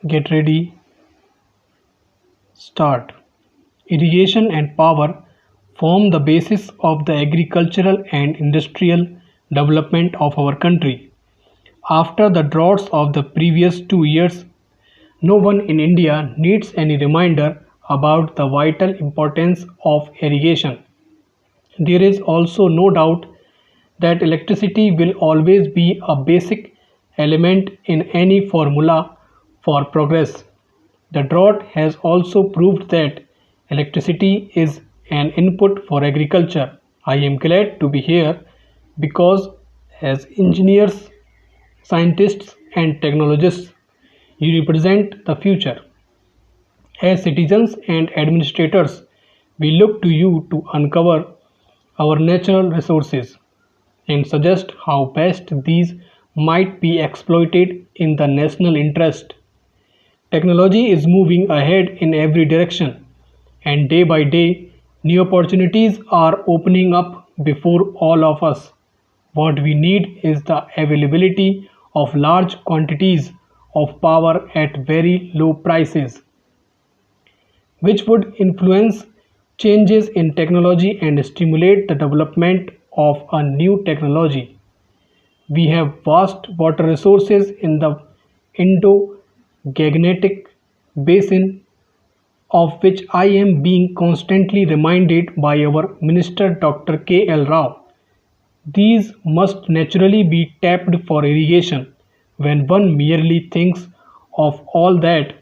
Get ready, start. Irrigation and power form the basis of the agricultural and industrial development of our country. After the droughts of the previous 2 years, no one in India needs any reminder about the vital importance of irrigation. There is also no doubt that electricity will always be a basic element in any formula for progress. The drought has also proved that electricity is an input for agriculture. I am glad to be here because, as engineers, scientists, and technologists, you represent the future. As citizens and administrators, we look to you to uncover our natural resources and suggest how best these might be exploited in the national interest. Technology is moving ahead in every direction, and day by day, new opportunities are opening up before all of us. What we need is the availability of large quantities of power at very low prices, which would influence changes in technology and stimulate the development of a new technology. We have vast water resources in the Indo Gangetic Basin, of which I am being constantly reminded by our Minister Dr. K.L. Rao. These must naturally be tapped for irrigation. When one merely thinks of all that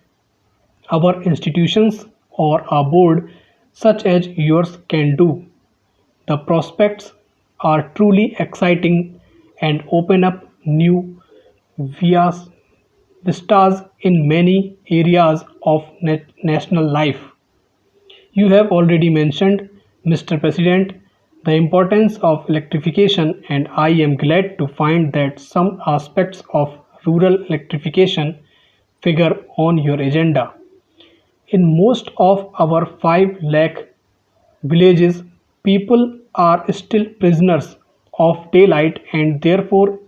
our institutions or a board such as yours can do, the prospects are truly exciting and open up new vias, vistas in many areas of national life. You have already mentioned, Mr. President, the importance of electrification, and I am glad to find that some aspects of rural electrification figure on your agenda. In most of our 5 lakh villages, people are still prisoners of daylight and therefore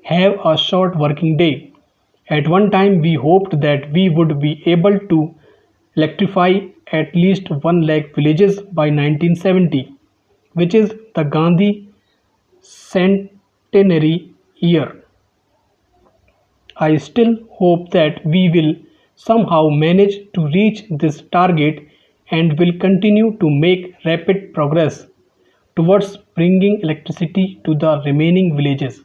have a short working day. At one time, we hoped that we would be able to electrify at least 1 lakh villages by 1970, which is the Gandhi centenary year. I still hope that we will somehow manage to reach this target and will continue to make rapid progress towards bringing electricity to the remaining villages.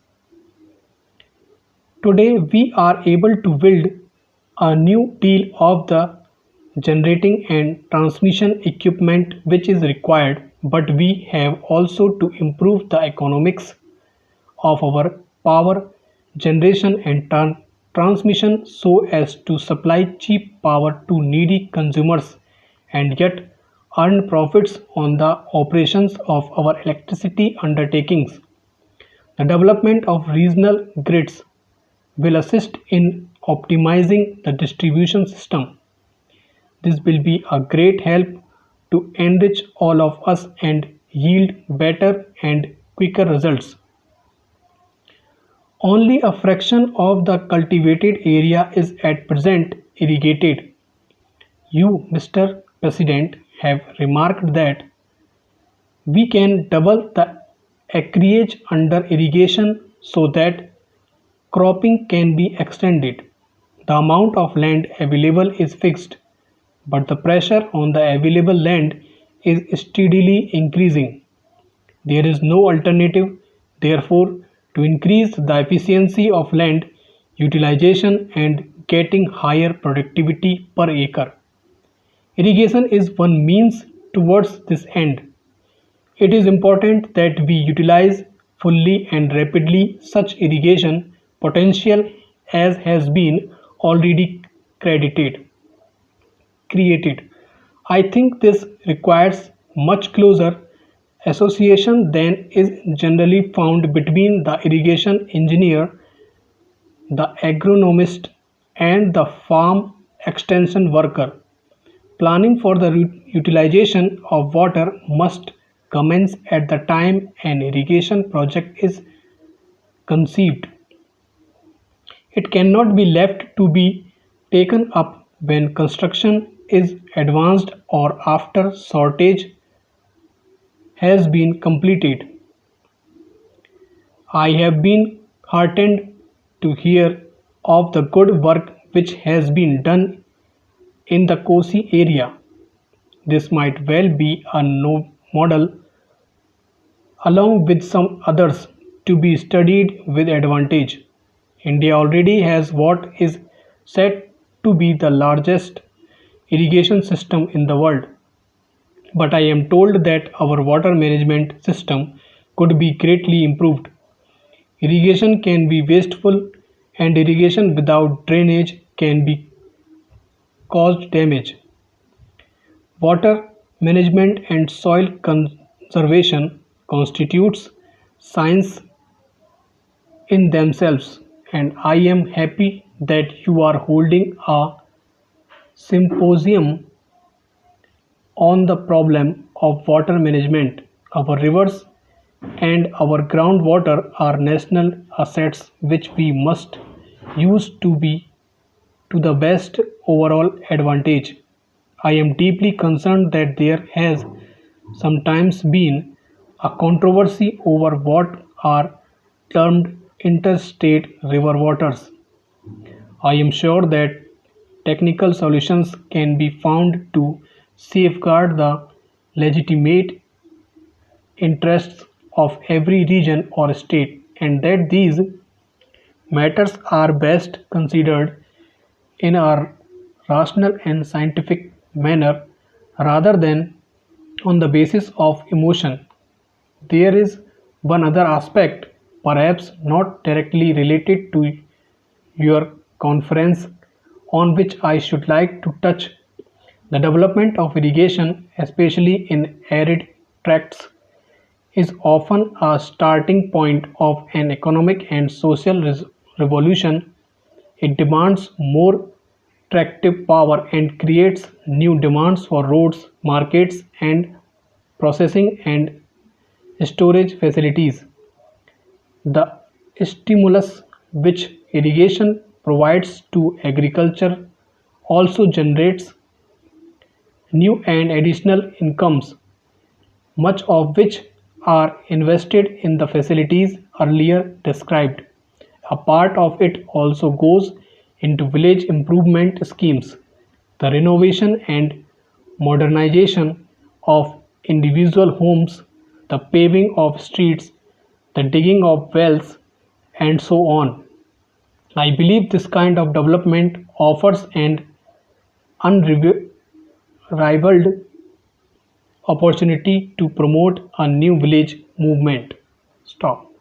Today, we are able to build a new deal of the generating and transmission equipment which is required, but we have also to improve the economics of our power generation and transmission so as to supply cheap power to needy consumers and yet earn profits on the operations of our electricity undertakings. The development of regional grids will assist in optimizing the distribution system. This will be a great help to enrich all of us and yield better and quicker results. Only a fraction of the cultivated area is at present irrigated. You, Mr. President, have remarked that we can double the acreage under irrigation so that cropping can be extended. The amount of land available is fixed, but the pressure on the available land is steadily increasing. There is no alternative, therefore, to increase the efficiency of land utilization and getting higher productivity per acre. Irrigation is one means towards this end. It is important that we utilize fully and rapidly such irrigation potential as has been already credited created. I think this requires much closer association than is generally found between the irrigation engineer, the agronomist, and the farm extension worker. Planning for the utilization of water must commence at the time an irrigation project is conceived. It cannot be left to be taken up when construction is advanced or after shortage has been completed. I have been heartened to hear of the good work which has been done in the Kosi area. This might well be a model along with some others to be studied with advantage. India already has what is said to be the largest irrigation system in the world, but I am told that our water management system could be greatly improved. Irrigation can be wasteful, and irrigation without drainage can be cause damage. Water management and soil conservation constitutes science in themselves, and I am happy that you are holding a symposium on the problem of water management. Our rivers and our groundwater are national assets which we must use to the best overall advantage. I am deeply concerned that there has sometimes been a controversy over what are termed interstate river waters. I am sure that technical solutions can be found to safeguard the legitimate interests of every region or state, and that these matters are best considered in a rational and scientific manner rather than on the basis of emotion. There is one other aspect, perhaps not directly related to your conference, on which I should like to touch. The development of irrigation, especially in arid tracts, is often a starting point of an economic and social revolution. It demands more tractive power and creates new demands for roads, markets, and processing and storage facilities. The stimulus which irrigation provides to agriculture also generates new and additional incomes, much of which are invested in the facilities earlier described. A part of it also goes into village improvement schemes, the renovation and modernization of individual homes, the paving of streets, the digging of wells, and so on. I believe this kind of development offers an unrivaled opportunity to promote a new village movement. Stop.